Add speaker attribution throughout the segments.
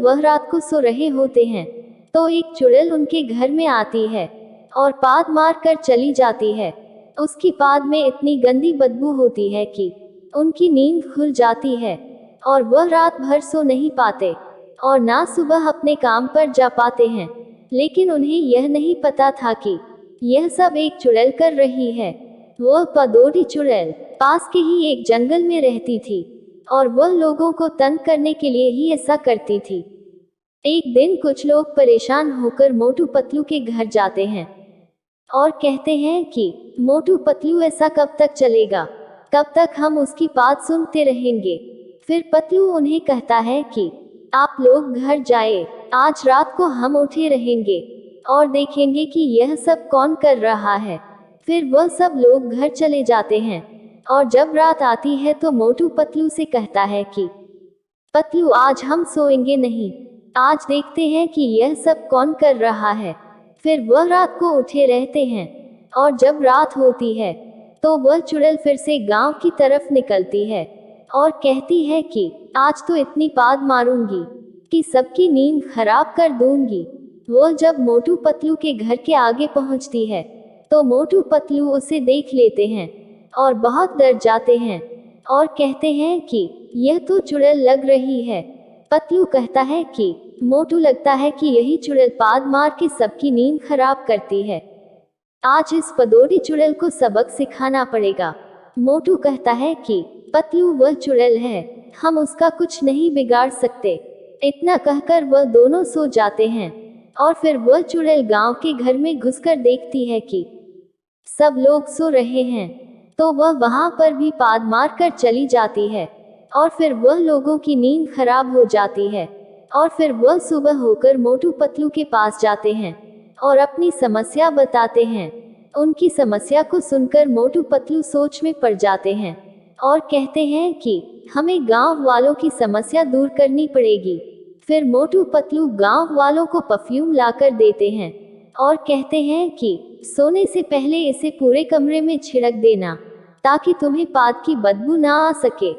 Speaker 1: वह रात को सो रहे होते हैं तो एक चुड़ैल उनके घर में आती है और पाद मार कर चली जाती है। उसकी पाद में इतनी गंदी बदबू होती है कि उनकी नींद खुल जाती है और वह रात भर सो नहीं पाते और ना सुबह अपने काम पर जा पाते हैं। लेकिन उन्हें यह नहीं पता था कि यह सब एक चुड़ैल कर रही है। वह पदोरी चुड़ैल पास के ही एक जंगल में रहती थी और वह लोगों को तंग करने के लिए ही ऐसा करती थी। एक दिन कुछ लोग परेशान होकर मोटू पतलू के घर जाते हैं और कहते हैं कि मोटू पतलू ऐसा कब तक चलेगा, कब तक हम उसकी बात सुनते रहेंगे। फिर पतलू उन्हें कहता है कि आप लोग घर जाए, आज रात को हम उठे रहेंगे और देखेंगे कि यह सब कौन कर रहा है। फिर वह सब लोग घर चले जाते हैं और जब रात आती है तो मोटू पतलू से कहता है कि पतलू आज हम सोएंगे नहीं, आज देखते हैं कि यह सब कौन कर रहा है। फिर वह रात को उठे रहते हैं और जब रात होती है तो वह चुड़ैल फिर से गांव की तरफ निकलती है और कहती है कि आज तो इतनी पाद मारूंगी कि सबकी नींद खराब कर दूंगी। वह जब मोटू पतलू के घर के आगे पहुंचती है तो मोटू पतलू उसे देख लेते हैं और बहुत डर जाते हैं और कहते हैं कि यह तो चुड़ैल लग रही है। पतलू कहता है कि मोटू लगता है कि यही चुड़ैल पाद मार के सबकी नींद खराब करती है, आज इस पदोरी चुड़ैल को सबक सिखाना पड़ेगा। मोटू कहता है कि पतलू वह चुड़ैल है, हम उसका कुछ नहीं बिगाड़ सकते। इतना कहकर वह दोनों सो जाते हैं और फिर वह चुड़ैल गांव के घर में घुसकर देखती है कि सब लोग सो रहे हैं तो वह वहां पर भी पाद मार कर चली जाती है और फिर वह लोगों की नींद खराब हो जाती है। और फिर वह सुबह होकर मोटू पतलू के पास जाते हैं और अपनी समस्या बताते हैं। उनकी समस्या को सुनकर मोटू पतलू सोच में पड़ जाते हैं और कहते हैं कि हमें गांव वालों की समस्या दूर करनी पड़ेगी। फिर मोटू पतलू गांव वालों को परफ्यूम लाकर देते हैं और कहते हैं कि सोने से पहले इसे पूरे कमरे में छिड़क देना ताकि तुम्हें पाद की बदबू ना आ सके।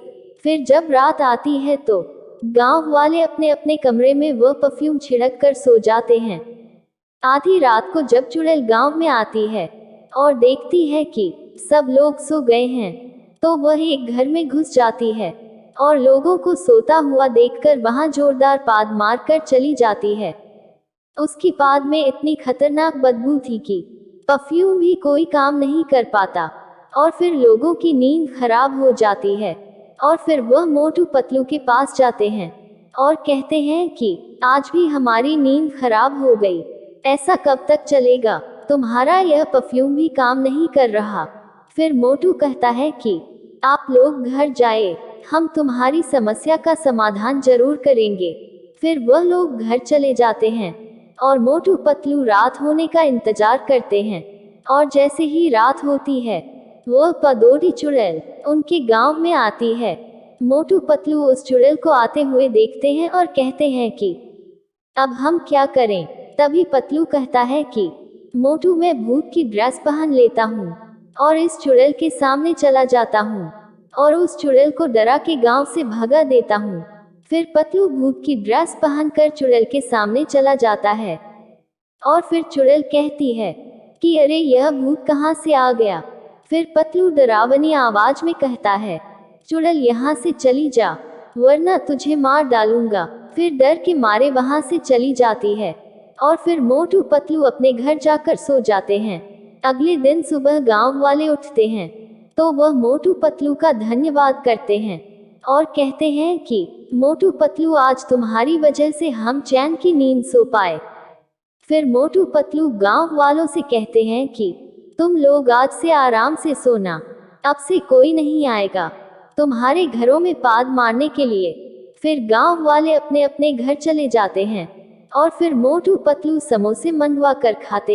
Speaker 1: फिर जब रात आती है तो गांव वाले अपने अपने कमरे में वह परफ्यूम छिड़क कर सो जाते हैं। आधी रात को जब चुड़ैल गांव में आती है और देखती है कि सब लोग सो गए हैं तो वह एक घर में घुस जाती है और लोगों को सोता हुआ देखकर वहां जोरदार पाद मारकर चली जाती है। उसकी पाद में इतनी खतरनाक बदबू थी कि परफ्यूम भी कोई काम नहीं कर पाता और फिर लोगों की नींद खराब हो जाती है। और फिर वह मोटू पतलू के पास जाते हैं और कहते हैं कि आज भी हमारी नींद खराब हो गई, ऐसा कब तक चलेगा, तुम्हारा यह परफ्यूम भी काम नहीं कर रहा। फिर मोटू कहता है कि आप लोग घर जाए, हम तुम्हारी समस्या का समाधान जरूर करेंगे। फिर वह लोग घर चले जाते हैं और मोटू पतलू रात होने का इंतजार करते हैं और जैसे ही रात होती है वह पदोरी चुड़ैल उनके गांव में आती है। मोटू पतलू उस चुड़ैल को आते हुए देखते हैं और कहते हैं कि अब हम क्या करें। तभी पतलू कहता है कि मोटू मैं भूत की ड्रेस पहन लेता हूँ और इस चुड़ैल के सामने चला जाता हूँ और उस चुड़ैल को डरा के गांव से भगा देता हूँ। फिर पतलू भूत की ड्रेस पहनकर चुड़ैल के सामने चला जाता है और फिर चुड़ैल कहती है कि अरे यह भूत कहाँ से आ गया। फिर पतलू डरावनी आवाज में कहता है चुड़ैल यहाँ से चली जा वरना तुझे मार डालूंगा। फिर डर के मारे वहां से चली जाती है और फिर मोटू पतलू अपने घर जाकर सो जाते हैं। अगले दिन सुबह गांव वाले उठते हैं तो वह मोटू पतलू का धन्यवाद करते हैं और कहते हैं कि मोटू पतलू आज तुम्हारी वजह से हम चैन की नींद सो पाए। फिर मोटू पतलू गांव वालों से कहते हैं कि तुम लोग आज से आराम से सोना, अब से कोई नहीं आएगा तुम्हारे घरों में पाद मारने के लिए। फिर गांव वाले अपने अपने घर चले जाते हैं और फिर मोटू पतलू समोसे मंगवा कर खाते